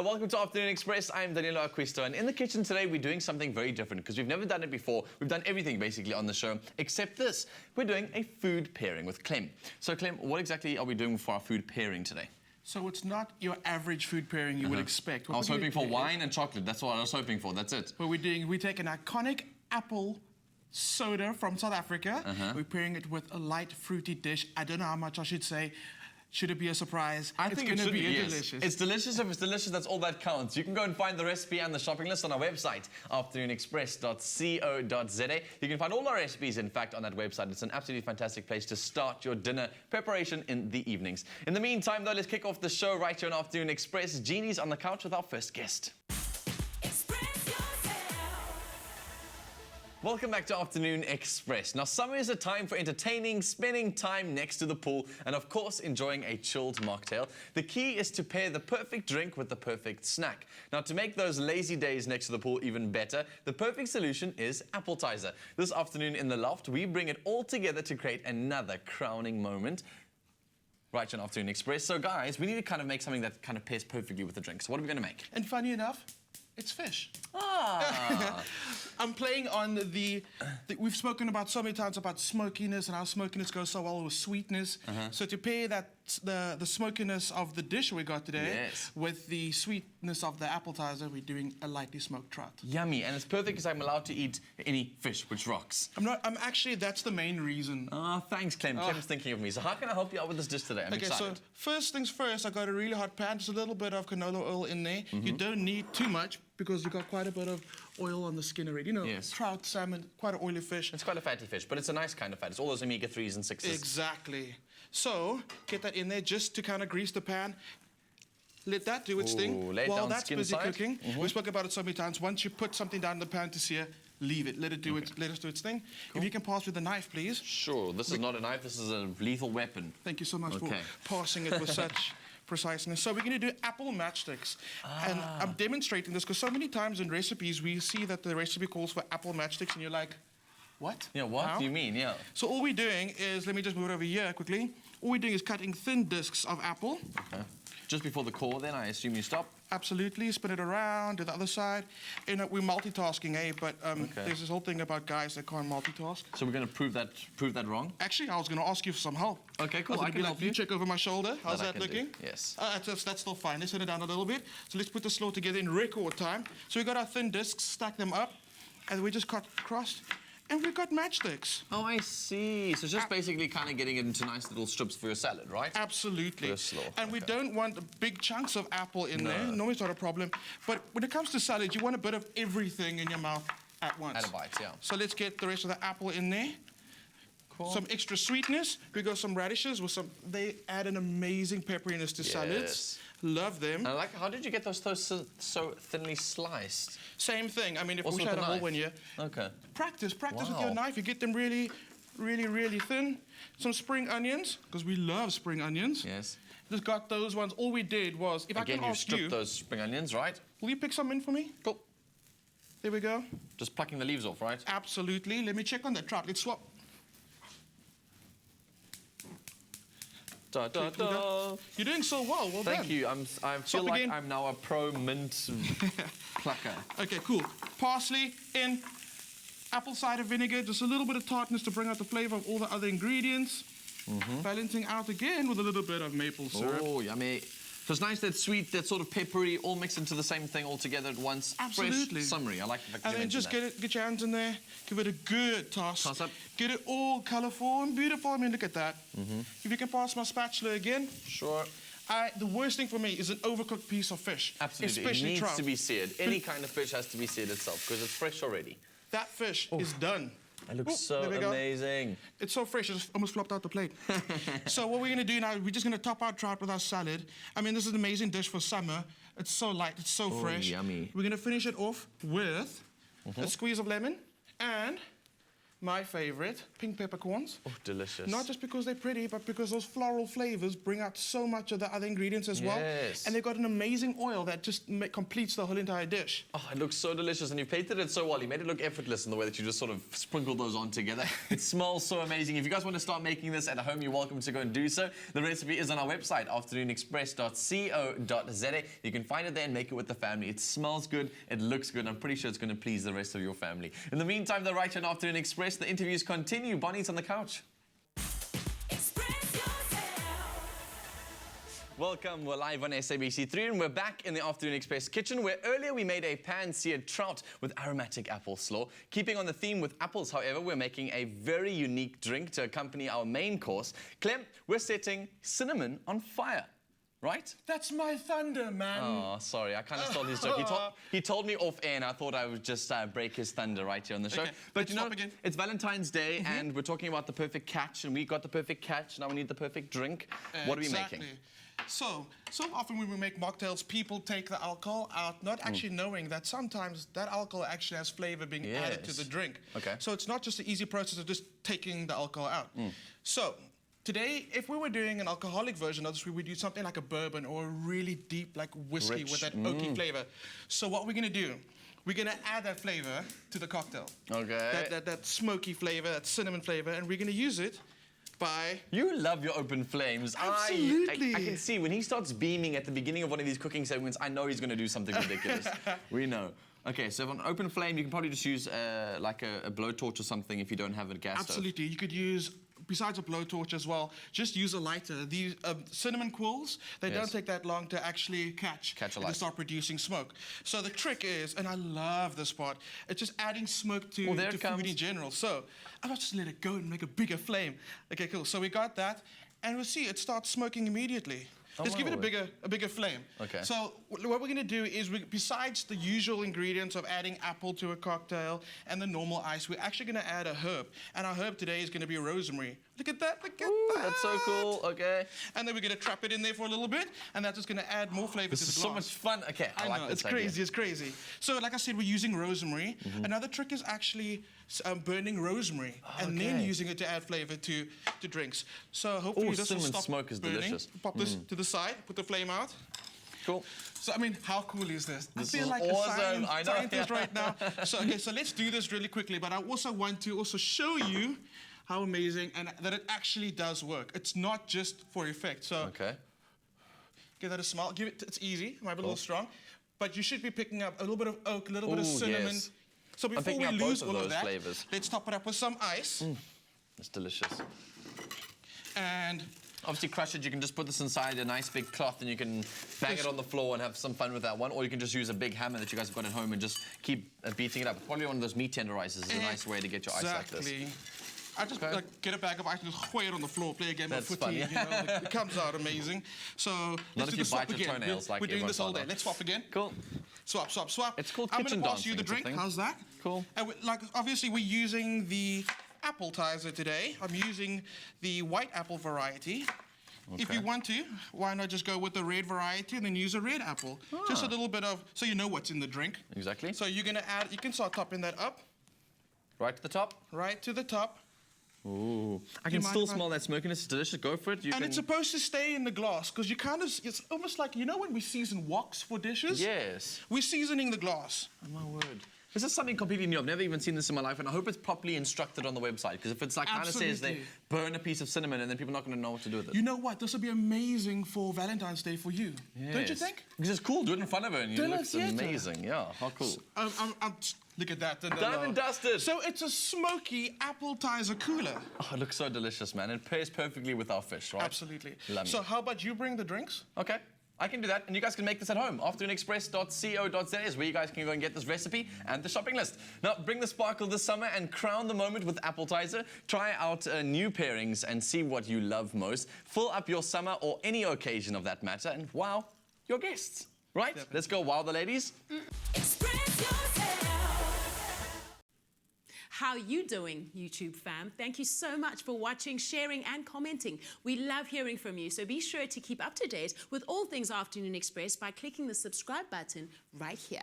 welcome to Afternoon Express. I'm Danilo Acquisto, and in the kitchen today we're doing something very different because we've never done it before. We've done everything basically on the show except this. We're doing a food pairing with Clem. So Clem, what exactly are we doing for our food pairing today? So it's not your average food pairing you would expect. I was hoping for wine and chocolate. That's what I was hoping for. That's it. What we're doing, we take an iconic apple soda from South Africa. We're pairing it with a light fruity dish. I don't know how much I should say. Should it be a surprise? I think it's going to be delicious. It's delicious. If it's delicious, that's all that counts. You can go and find the recipe and the shopping list on our website, afternoonexpress.co.za. You can find all our recipes, in fact, on that website. It's an absolutely fantastic place to start your dinner preparation in the evenings. In the meantime, though, let's kick off the show right here on Afternoon Express. Jeannie's on the couch with our first guest. Welcome back to Afternoon Express. Now, summer is a time for entertaining, spending time next to the pool, and of course, enjoying a chilled mocktail. The key is to pair the perfect drink with the perfect snack. Now, to make those lazy days next to the pool even better, the perfect solution is Appletiser. This afternoon in the loft, we bring it all together to create another crowning moment. Right on Afternoon Express. So, guys, we need to kind of make something that kind of pairs perfectly with the drink. So, what are we going to make? And funny enough, it's fish. Ah. I'm playing on we've spoken about so many times about smokiness and how smokiness goes so well with sweetness. So to pair that the smokiness of the dish we got today with the sweetness of the appetizer, we're doing a lightly smoked trout. Yummy, and it's perfect because I'm allowed to eat any fish, which rocks. I'm actually, that's the main reason. Ah, thanks, Clem. Clem's thinking of me. So how can I help you out with this dish today? I'm excited. So first things first, I got a really hot pan. Just a little bit of canola oil in there. You don't need too much because you've got quite a bit of oil on the skin already. You know, trout, salmon, quite an oily fish. It's quite a fatty fish, but it's a nice kind of fat. It's all those omega-3s and 6s. Exactly. So, get that in there just to kind of grease the pan. Let that do its thing. While that's busy cooking, we spoke about it so many times. Once you put something down in the pan to sear, leave it. Let it do let us do its thing. If you can pass with a knife, please. Sure. This is not a knife. This is a lethal weapon. Thank you so much for passing it with such preciseness. So we're going to do apple matchsticks. And I'm demonstrating this because so many times in recipes, we see that the recipe calls for apple matchsticks, and you're like, what? Yeah, what do you mean? Yeah. So all we're doing is, let me just move it over here quickly. All we're doing is cutting thin discs of apple. Just before the core, then, I assume you stop? Absolutely. Spin it around to the other side. And we're multitasking, eh? But there's this whole thing about guys that can't multitask. So we're going to prove that wrong? Actually, I was going to ask you for some help. Okay, cool. I can help you. Check over my shoulder. How's that looking? Yes. That's still fine. Let's set it down a little bit. So let's put the slaw together in record time. So we got our thin discs, stack them up, and we just cut across. And we've got matchsticks. Oh, I see. So just basically kind of getting it into nice little strips for your salad, right? Absolutely. And we don't want big chunks of apple in there. Normally it's not a problem. But when it comes to salad, you want a bit of everything in your mouth at once. At a bite, yeah. So let's get the rest of the apple in there. Cool. Some extra sweetness. We got some radishes with some. They add an amazing pepperiness to salads. Love them. And I like. How did you get those so thinly sliced? Same thing. I mean, if we had a whole one here. Okay. Practice with your knife. You get them really, really, really thin. Some spring onions, because we love spring onions. Yes. Just got those ones. All we did was, if Again, I can ask you, stripped those spring onions, right? Will you pick some in for me? Cool. There we go. Just plucking the leaves off, right? Absolutely. Let me check on that trout. Let's swap. Da, da, da. You're doing so well. Well done. Thank you. I feel like I'm now a pro mint plucker. Okay, cool. Parsley in, apple cider vinegar, just a little bit of tartness to bring out the flavor of all the other ingredients. Balancing out again with a little bit of maple syrup. Oh, yummy. So it's nice that sweet, that sort of peppery, all mixed into the same thing all together at once. Absolutely. Fresh, summery. I like the fact that you And then just get your hands in there, give it a good toss. Toss up. Get it all colourful and beautiful. I mean, look at that. If you can pass my spatula again. Sure. The worst thing for me is an overcooked piece of fish. Absolutely. Especially it needs trout. to be seared. Any kind of fish has to be seared itself because it's fresh already. That fish is done. It looks so amazing. It's so fresh, it just almost flopped out the plate. So what we're going to do now, we're just going to top our trout with our salad. I mean, this is an amazing dish for summer. It's so light, it's so fresh. Yummy. We're going to finish it off with a squeeze of lemon and my favorite, pink peppercorns. Oh, delicious. Not just because they're pretty, but because those floral flavors bring out so much of the other ingredients as well. Yes. And they've got an amazing oil that just completes the whole entire dish. Oh, it looks so delicious, and you plated it so well. You made it look effortless in the way that you just sort of sprinkled those on together. It smells so amazing. If you guys want to start making this at home, you're welcome to go and do so. The recipe is on our website, afternoonexpress.co.za. You can find it there and make it with the family. It smells good, it looks good, and I'm pretty sure it's going to please the rest of your family. In the meantime, though, right here on Afternoon Express, the interviews continue. Bonnie's on the couch. Welcome, we're live on SABC3 and we're back in the Afternoon Express kitchen where earlier we made a pan-seared trout with aromatic apple slaw. Keeping on the theme with apples, however, we're making a very unique drink to accompany our main course. Clem, we're setting cinnamon on fire. Right? That's my thunder, man. Oh, sorry, I kind of stole his joke. He told me off air and I thought I would just break his thunder right here on the show. Okay, but you know, again. it's Valentine's Day and we're talking about the perfect catch, and we got the perfect catch, now we need the perfect drink. What are we making? So often when we make mocktails, people take the alcohol out, not actually knowing that sometimes that alcohol actually has flavor being added to the drink. Okay. So it's not just the easy process of just taking the alcohol out. So today, if we were doing an alcoholic version of this, we would do something like a bourbon or a really deep like whiskey with that oaky flavor. So what we're gonna do, we're gonna add that flavor to the cocktail. Okay. That smoky flavor, that cinnamon flavor, and we're gonna use it by... You love your open flames. Absolutely. I can see when he starts beaming at the beginning of one of these cooking segments, I know he's gonna do something ridiculous. We know. Okay, so on open flame, you can probably just use like a blowtorch or something if you don't have a gas stove. Absolutely. You could use, besides a blowtorch as well, just use a lighter. These cinnamon quills, they don't take that long to actually catch a light. and to start producing smoke. So the trick is, and I love this part, it's just adding smoke to food in general. So I'll just let it go and make a bigger flame. Okay, cool. So we got that, and we'll see it starts smoking immediately. Let's give it a bigger flame. Okay. So what we're going to do is, besides the usual ingredients of adding apple to a cocktail and the normal ice, we're actually going to add a herb. And our herb today is going to be rosemary. Look at that, look at that. That's so cool, okay. And then we're going to trap it in there for a little bit, and that's just going to add more flavor to the glass. This is so much fun. Okay, I like know, this it's crazy, it's crazy. So like I said, we're using rosemary. Another trick is actually burning rosemary and then using it to add flavor to drinks. So hopefully this will stop smoke is burning. delicious. Pop this to the side, put the flame out. Cool. So, I mean, how cool is this? This I feel is like awesome. a scientist right now. So, okay, so let's do this really quickly, but I also want to show you how amazing and that it actually does work. It's not just for effect. So, give that a smell. It's easy. It might be a little strong, but you should be picking up a little bit of oak, a little bit of cinnamon. Yes. So before we lose all of that, flavors. let's top it up with some ice. It's delicious. And obviously crush it, you can just put this inside a nice big cloth and you can bang it on the floor and have some fun with that one, or you can just use a big hammer that you guys have got at home and just keep beating it up. Probably one of those meat tenderizers is a nice way to get your ice like this. I just like, get a bag of ice and just throw it on the floor, play a game of footy. You know, it comes out amazing. So let's do the swap again. We're doing this all day. Let's swap again. Cool. Swap, swap, swap. It's called I'm kitchen going to pass dancing. you the drink. How's that? Cool. And obviously we're using the Appletiser today. I'm using the white apple variety. Okay. If you want to, why not just go with the red variety and then use a red apple? Just a little bit of, so you know what's in the drink. Exactly. So you're going to add, you can start topping that up. Right to the top? Right to the top. Ooh. I can still smell that smokiness. It's delicious. Go for it. It's supposed to stay in the glass because you kind of, it's almost like, you know when we season woks for dishes? Yes. We're seasoning the glass. Oh, my word. This is something completely new. I've never even seen this in my life, and I hope it's properly instructed on the website, because if it's like kind of says they burn a piece of cinnamon and then people are not going to know what to do with it. You know what? This would be amazing for Valentine's Day for you. Yes. Don't you think? Because it's cool. Do it in front of her and it looks amazing. Yeah, how cool. Look at that. Done and dusted. So it's a Smokey Appletiser Cooler. Oh, it looks so delicious, man. It pairs perfectly with our fish, right? Absolutely. Love so how about you bring the drinks? Okay. I can do that, and you guys can make this at home. AfternoonExpress.co.za is where you guys can go and get this recipe and the shopping list. Now, bring the sparkle this summer and crown the moment with Appletiser. Try out new pairings and see what you love most. Fill up your summer or any occasion of that matter, and wow your guests. Right? Definitely. Let's go wow the ladies. Express yourself. How you doing, YouTube fam? Thank you so much for watching, sharing and commenting. We love hearing from you, so be sure to keep up to date with all things Afternoon Express by clicking the subscribe button right here.